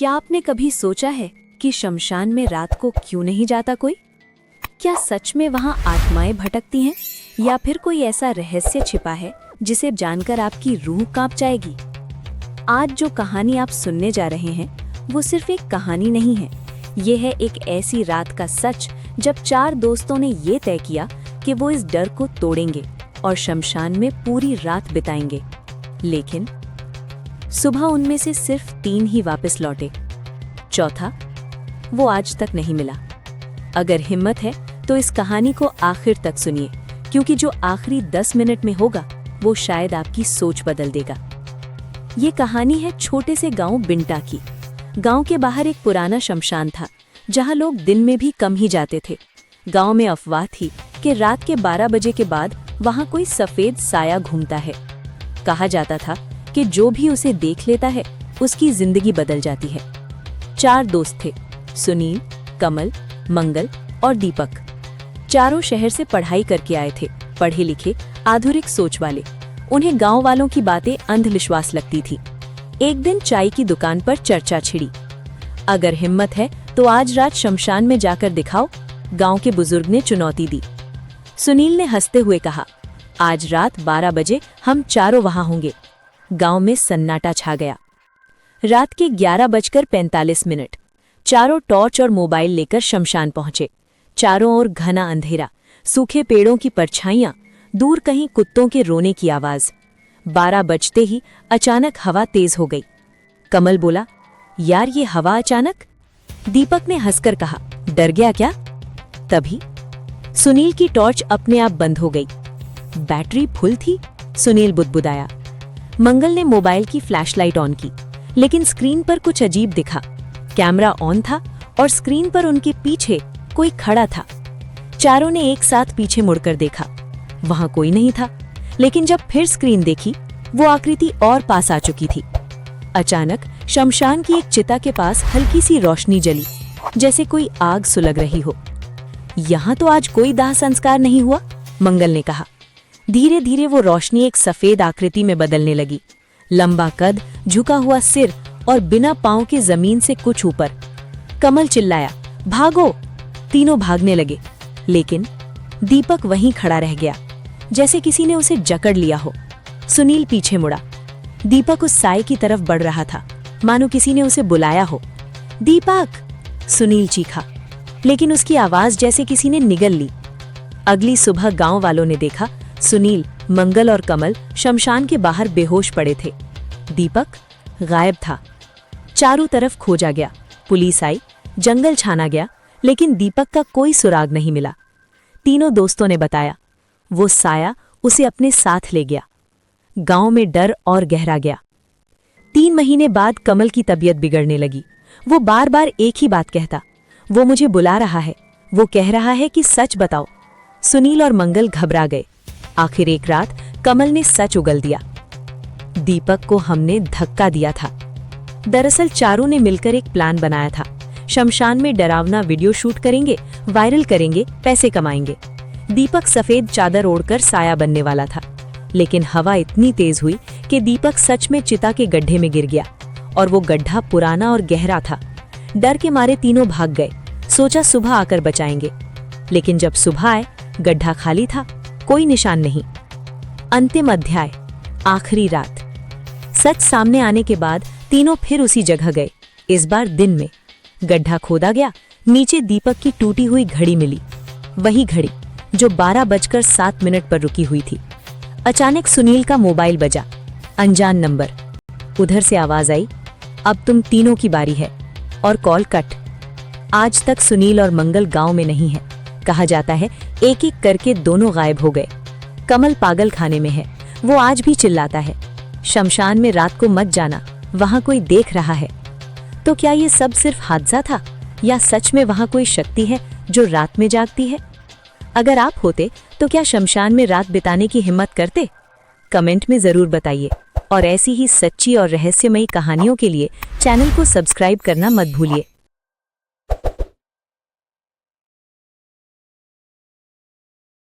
क्या आपने कभी सोचा है कि शमशान में रात को क्यों नहीं जाता कोई? क्या सच में वहां आत्माएं भटकती हैं या फिर कोई ऐसा रहस्य छिपा है जिसे जानकर आपकी रूह कांप जाएगी? आज जो कहानी आप सुनने जा रहे हैं वो सिर्फ एक कहानी नहीं है। ये है एक ऐसी रात का सच जब 4 दोस्तों ने ये तय किया कि वो इस डर को तोड़ेंगे और शमशान में पूरी रात बिताएंगे। लेकिन सुबह उनमें से सिर्फ 3 ही वापस लौटे। चौथा वो आज तक नहीं मिला। अगर हिम्मत है तो इस कहानी को आखिर तक सुनिए, क्योंकि जो आखिरी 10 मिनट में होगा वो शायद आपकी सोच बदल देगा। ये कहानी है छोटे से गांव बिंटा की। गांव के बाहर एक पुराना शमशान था जहां लोग दिन में भी कम ही जाते थे। गांव में अफवाह थी कि रात के 12 बजे के बाद वहां कोई सफेद साया घूमता है। कहा जाता था कि जो भी उसे देख लेता है उसकी जिंदगी बदल जाती है। 4 दोस्त थे, सुनील, कमल, मंगल और दीपक। चारों शहर से पढ़ाई करके आए थे, पढ़े लिखे, आधुनिक सोच वाले। उन्हें गांव वालों की बातें अंधविश्वास लगती थी। एक दिन चाय की दुकान पर चर्चा छिड़ी। अगर हिम्मत है तो आज रात शमशान में जाकर दिखाओ, गांव के बुजुर्ग ने चुनौती दी। सुनील ने हंसते हुए कहा, आज रात 12 बजे हम चारों वहां होंगे। गांव में सन्नाटा छा गया। रात के 11:45। चारों टॉर्च और मोबाइल लेकर शमशान पहुंचे। चारों ओर घना अंधेरा, सूखे पेड़ों की परछाइयां, दूर कहीं कुत्तों के रोने की आवाज। 12 बजते ही अचानक हवा तेज हो गई। कमल बोला, यार ये हवा अचानक? दीपक ने हंसकर कहा, डर गया क्या? तभी सुनील की टॉर्च अपने आप बंद हो गई। बैटरी फुल थी, सुनील बुदबुदाया। मंगल ने मोबाइल की फ्लैशलाइट ऑन की, लेकिन स्क्रीन पर कुछ अजीब दिखा। कैमरा ऑन था और स्क्रीन पर उनके पीछे कोई खड़ा था। चारों ने एक साथ पीछे मुड़कर देखा। वहां कोई नहीं था, लेकिन जब फिर स्क्रीन देखी वो आकृति और पास आ चुकी थी। अचानक शमशान की एक चिता के पास हल्की सी रोशनी जली, जैसे कोई आग सुलग रही हो। यहां तो आज कोई दाह संस्कार नहीं हुआ, मंगल ने कहा। धीरे धीरे वो रोशनी एक सफेद आकृति में बदलने लगी। लंबा कद, झुका हुआ सिर और बिना पांव के जमीन से कुछ ऊपर। कमल चिल्लाया, भागो! तीनों भागने लगे, लेकिन दीपक वहीं खड़ा रह गया, जैसे किसी ने उसे जकड़ लिया हो। सुनील पीछे मुड़ा। दीपक उस साए की तरफ बढ़ रहा था, मानो किसी ने उसे बुलाया हो। दीपक! सुनील चीखा, लेकिन उसकी आवाज जैसे किसी ने निगल ली। अगली सुबह गांव वालों ने देखा, सुनील, मंगल और कमल शमशान के बाहर बेहोश पड़े थे। दीपक गायब था। चारों तरफ खोजा गया, पुलिस आई, जंगल छाना गया, लेकिन दीपक का कोई सुराग नहीं मिला। तीनों दोस्तों ने बताया, वो साया उसे अपने साथ ले गया। गांव में डर और गहरा गया। 3 महीने बाद कमल की तबीयत बिगड़ने लगी। वो बार बार एक ही बात कहता, वो मुझे बुला रहा है, वो कह रहा है कि सच बताओ। सुनील और मंगल घबरा गए। आखिर एक रात कमल ने सच उगल दिया, दीपक को हमने धक्का दिया था। दरअसल चारों ने मिलकर एक प्लान बनाया था। शमशान में डरावना वीडियो शूट करेंगे, वायरल करेंगे, पैसे कमाएंगे। दीपक सफेद चादर ओढ़कर साया बनने वाला था, लेकिन हवा इतनी तेज हुई कि दीपक सच में चिता के गड्ढे में गिर गया, और वो गड्ढा पुराना और गहरा था। डर के मारे तीनों भाग गए, सोचा सुबह आकर बचाएंगे। लेकिन जब सुबह आए, गड्ढा खाली था, कोई निशान नहीं। अंतिम अध्याय, आखिरी रात। सच सामने आने के बाद तीनों फिर उसी जगह गए, इस बार दिन में। गड्ढा खोदा गया, नीचे दीपक की टूटी हुई घड़ी मिली, वही घड़ी जो 12:07 पर रुकी हुई थी। अचानक सुनील का मोबाइल बजा, अनजान नंबर। उधर से आवाज आई, अब तुम तीनों की बारी है, और कॉल कट। आज तक सुनील और मंगल गांव में नहीं है। कहा जाता है एक एक करके दोनों गायब हो गए। कमल पागल खाने में है, वो आज भी चिल्लाता है, शमशान में रात को मत जाना, वहां कोई देख रहा है। तो क्या ये सब सिर्फ हादसा था, या सच में वहां कोई शक्ति है जो रात में जागती है? अगर आप होते तो क्या शमशान में रात बिताने की हिम्मत करते? कमेंट में जरूर बताइए, और ऐसी ही सच्ची और रहस्यमयी कहानियों के लिए चैनल को सब्सक्राइब करना मत भूलिए।